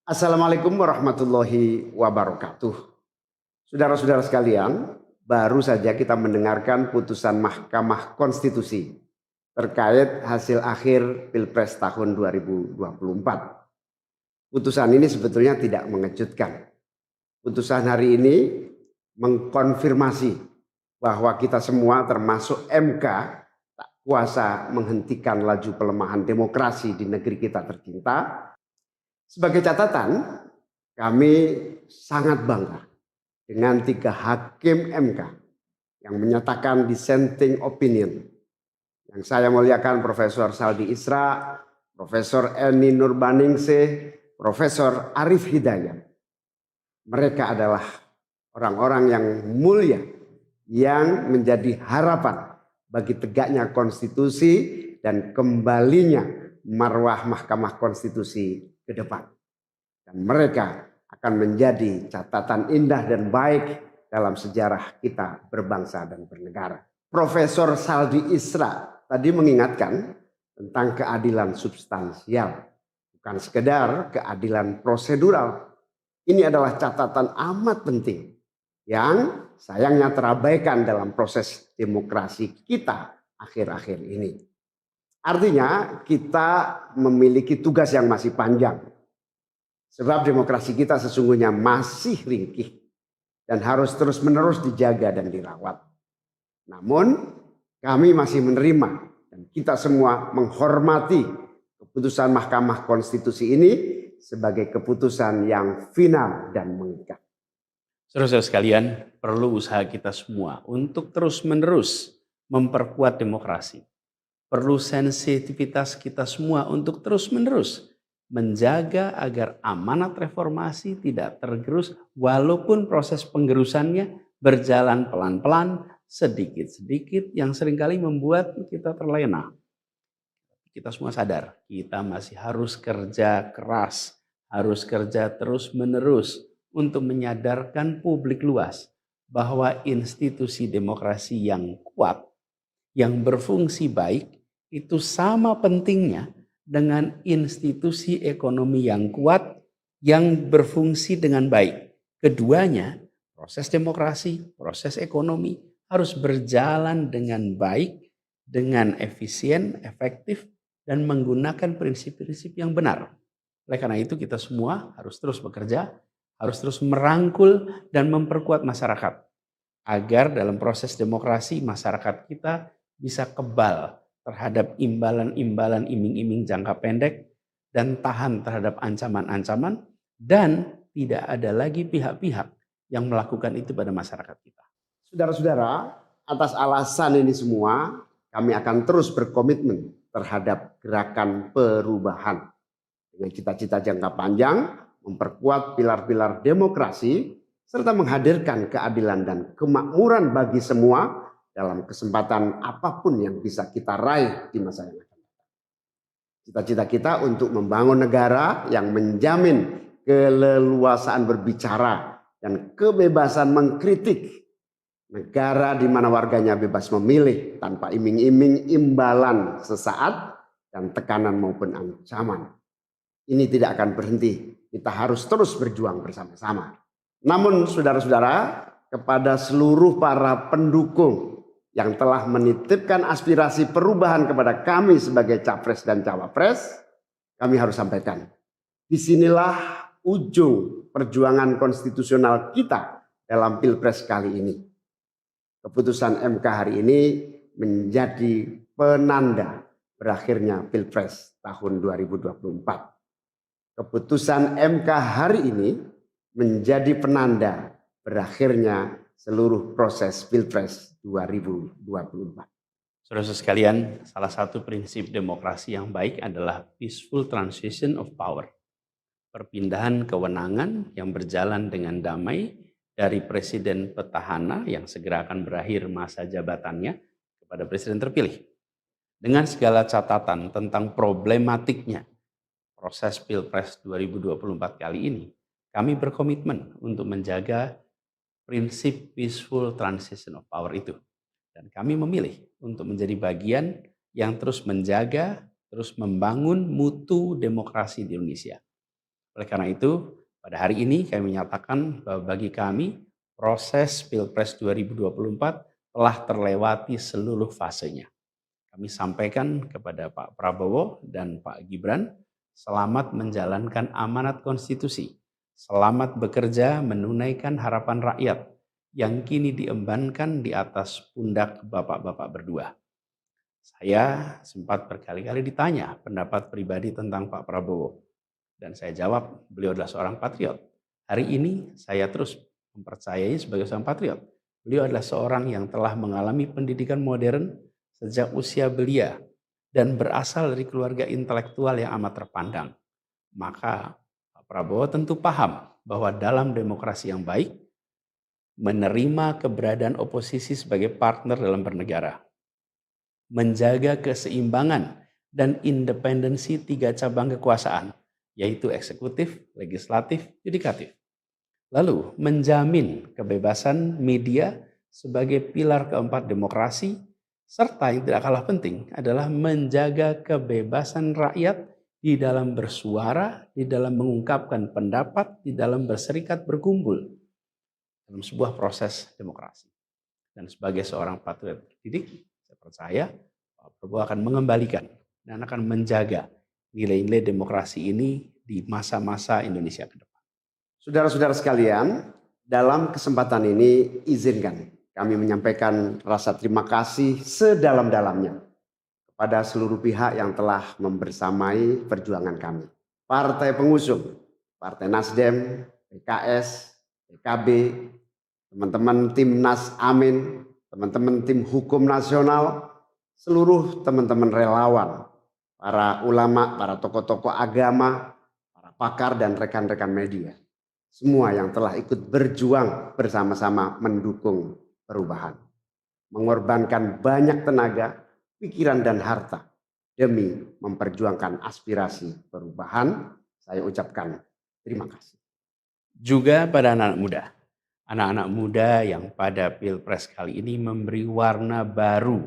Assalamualaikum warahmatullahi wabarakatuh. Saudara-saudara sekalian, baru saja kita mendengarkan putusan Mahkamah Konstitusi terkait hasil akhir Pilpres tahun 2024. Putusan ini sebetulnya tidak mengejutkan. Putusan hari ini mengkonfirmasi bahwa kita semua termasuk MK tak kuasa menghentikan laju pelemahan demokrasi di negeri kita tercinta. Sebagai catatan, kami sangat bangga dengan 3 hakim MK yang menyatakan dissenting opinion. Yang saya muliakan Profesor Saldi Isra, Profesor Eni Nurbaningsih, Profesor Arif Hidayat. Mereka adalah orang-orang yang mulia yang menjadi harapan bagi tegaknya konstitusi dan kembalinya marwah Mahkamah Konstitusi ke depan. Dan mereka akan menjadi catatan indah dan baik dalam sejarah kita berbangsa dan bernegara. Profesor Saldi Isra tadi mengingatkan tentang keadilan substansial, bukan sekedar keadilan prosedural. Ini adalah catatan amat penting yang sayangnya terabaikan dalam proses demokrasi kita akhir-akhir ini. Artinya kita memiliki tugas yang masih panjang. Sebab demokrasi kita sesungguhnya masih ringkih dan harus terus-menerus dijaga dan dirawat. Namun kami masih menerima dan kita semua menghormati keputusan Mahkamah Konstitusi ini sebagai keputusan yang final dan mengikat. Saudara-saudara sekalian, perlu usaha kita semua untuk terus-menerus memperkuat demokrasi. Perlu sensitivitas kita semua untuk terus-menerus menjaga agar amanat reformasi tidak tergerus walaupun proses penggerusannya berjalan pelan-pelan, sedikit-sedikit yang seringkali membuat kita terlena. Kita semua sadar, kita masih harus kerja keras, harus kerja terus-menerus untuk menyadarkan publik luas bahwa institusi demokrasi yang kuat, yang berfungsi baik, itu sama pentingnya dengan institusi ekonomi yang kuat, yang berfungsi dengan baik. Keduanya, proses demokrasi, proses ekonomi harus berjalan dengan baik, dengan efisien, efektif, dan menggunakan prinsip-prinsip yang benar. Oleh karena itu kita semua harus terus bekerja, harus terus merangkul dan memperkuat masyarakat. Agar dalam proses demokrasi masyarakat kita bisa kebal terhadap imbalan-imbalan iming-iming jangka pendek dan tahan terhadap ancaman-ancaman dan tidak ada lagi pihak-pihak yang melakukan itu pada masyarakat kita. Saudara-saudara, atas alasan ini semua kami akan terus berkomitmen terhadap gerakan perubahan dengan cita-cita jangka panjang, memperkuat pilar-pilar demokrasi, serta menghadirkan keadilan dan kemakmuran bagi semua dalam kesempatan apapun yang bisa kita raih di masa yang akan datang. Cita-cita kita untuk membangun negara yang menjamin keleluasaan berbicara dan kebebasan mengkritik, negara di mana warganya bebas memilih tanpa iming-iming imbalan sesaat dan tekanan maupun ancaman. Ini tidak akan berhenti. Kita harus terus berjuang bersama-sama. Namun saudara-saudara, kepada seluruh para pendukung yang telah menitipkan aspirasi perubahan kepada kami sebagai capres dan cawapres, kami harus sampaikan. Disinilah ujung perjuangan konstitusional kita dalam Pilpres kali ini. Keputusan MK hari ini menjadi penanda berakhirnya Pilpres tahun 2024. Keputusan MK hari ini menjadi penanda berakhirnya seluruh proses Pilpres 2024. Saudara sekalian, salah satu prinsip demokrasi yang baik adalah peaceful transition of power. Perpindahan kewenangan yang berjalan dengan damai dari presiden petahana yang segera akan berakhir masa jabatannya kepada presiden terpilih. Dengan segala catatan tentang problematiknya proses Pilpres 2024 kali ini, kami berkomitmen untuk menjaga prinsip peaceful transition of power itu. Dan kami memilih untuk menjadi bagian yang terus menjaga, terus membangun mutu demokrasi di Indonesia. Oleh karena itu, pada hari ini kami menyatakan bahwa bagi kami proses Pilpres 2024 telah terlewati seluruh fasenya. Kami sampaikan kepada Pak Prabowo dan Pak Gibran, selamat menjalankan amanat konstitusi, selamat bekerja menunaikan harapan rakyat yang kini diembankan di atas pundak bapak-bapak berdua. Saya sempat berkali-kali ditanya pendapat pribadi tentang Pak Prabowo. Dan saya jawab, beliau adalah seorang patriot. Hari ini saya terus mempercayai sebagai seorang patriot. Beliau adalah seorang yang telah mengalami pendidikan modern sejak usia belia dan berasal dari keluarga intelektual yang amat terpandang. Maka Pak Prabowo tentu paham bahwa dalam demokrasi yang baik, menerima keberadaan oposisi sebagai partner dalam bernegara, menjaga keseimbangan dan independensi 3 cabang kekuasaan, yaitu eksekutif, legislatif, yudikatif. Lalu menjamin kebebasan media sebagai pilar keempat demokrasi, serta yang tidak kalah penting adalah menjaga kebebasan rakyat di dalam bersuara, di dalam mengungkapkan pendapat, di dalam berserikat berkumpul dalam sebuah proses demokrasi. Dan sebagai seorang patriot terdidik, saya percaya Pak Prabowo akan mengembalikan dan akan menjaga nilai-nilai demokrasi ini di masa-masa Indonesia ke depan. Saudara-saudara sekalian, dalam kesempatan ini izinkan kami menyampaikan rasa terima kasih sedalam-dalamnya kepada seluruh pihak yang telah membersamai perjuangan kami. Partai pengusung, Partai Nasdem, PKS, PKB, teman-teman Timnas Amin, teman-teman tim hukum nasional, seluruh teman-teman relawan, para ulama, para tokoh-tokoh agama, para pakar dan rekan-rekan media. Semua yang telah ikut berjuang bersama-sama mendukung perubahan. Mengorbankan banyak tenaga, pikiran dan harta demi memperjuangkan aspirasi perubahan. Saya ucapkan terima kasih. Juga pada anak-anak muda. Anak-anak muda yang pada Pilpres kali ini memberi warna baru,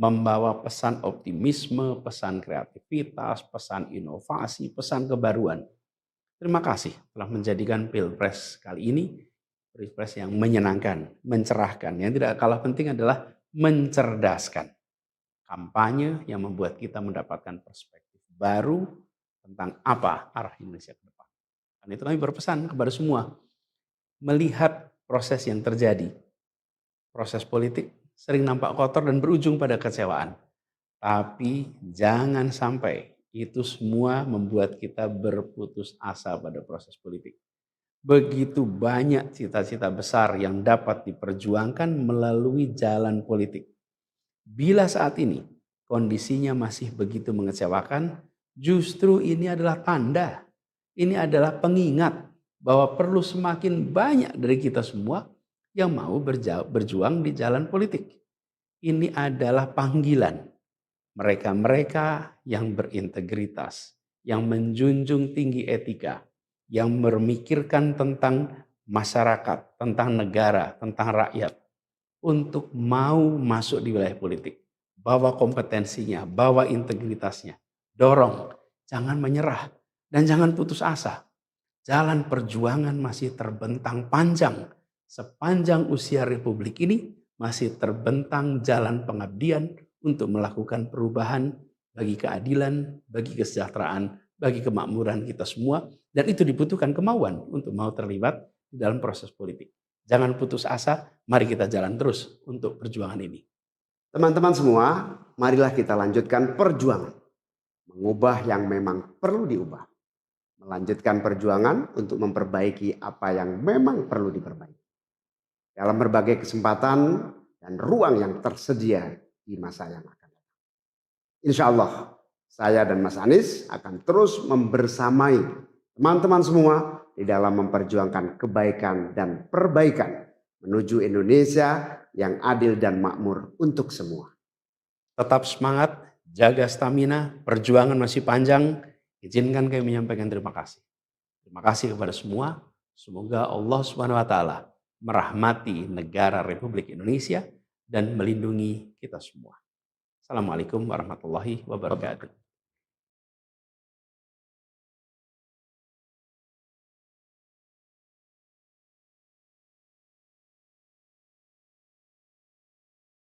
membawa pesan optimisme, pesan kreativitas, pesan inovasi, pesan kebaruan. Terima kasih telah menjadikan Pilpres kali ini Pilpres yang menyenangkan, mencerahkan. Yang tidak kalah penting adalah mencerdaskan. Kampanye yang membuat kita mendapatkan perspektif baru tentang apa arah Indonesia ke depan. Dan itu kami berpesan kepada semua, melihat proses yang terjadi. Proses politik sering nampak kotor dan berujung pada kecewaan. Tapi jangan sampai itu semua membuat kita berputus asa pada proses politik. Begitu banyak cita-cita besar yang dapat diperjuangkan melalui jalan politik. Bila saat ini kondisinya masih begitu mengecewakan, justru ini adalah tanda, ini adalah pengingat bahwa perlu semakin banyak dari kita semua yang mau berjuang di jalan politik. Ini adalah panggilan mereka-mereka yang berintegritas, yang menjunjung tinggi etika, yang memikirkan tentang masyarakat, tentang negara, tentang rakyat, untuk mau masuk di wilayah politik. Bawa kompetensinya, bawa integritasnya, dorong, jangan menyerah, dan jangan putus asa. Jalan perjuangan masih terbentang panjang. Sepanjang usia Republik ini masih terbentang jalan pengabdian untuk melakukan perubahan bagi keadilan, bagi kesejahteraan, bagi kemakmuran kita semua. Dan itu dibutuhkan kemauan untuk mau terlibat di dalam proses politik. Jangan putus asa, mari kita jalan terus untuk perjuangan ini. Teman-teman semua, marilah kita lanjutkan perjuangan. Mengubah yang memang perlu diubah. Melanjutkan perjuangan untuk memperbaiki apa yang memang perlu diperbaiki. Dalam berbagai kesempatan dan ruang yang tersedia di masa yang akan datang. Insya Allah, saya dan Mas Anies akan terus membersamai teman-teman semua di dalam memperjuangkan kebaikan dan perbaikan menuju Indonesia yang adil dan makmur untuk semua. Tetap semangat, jaga stamina, perjuangan masih panjang. Izinkan kami menyampaikan terima kasih. Terima kasih kepada semua. Semoga Allah SWT merahmati negara Republik Indonesia dan melindungi kita semua. Assalamualaikum warahmatullahi wabarakatuh.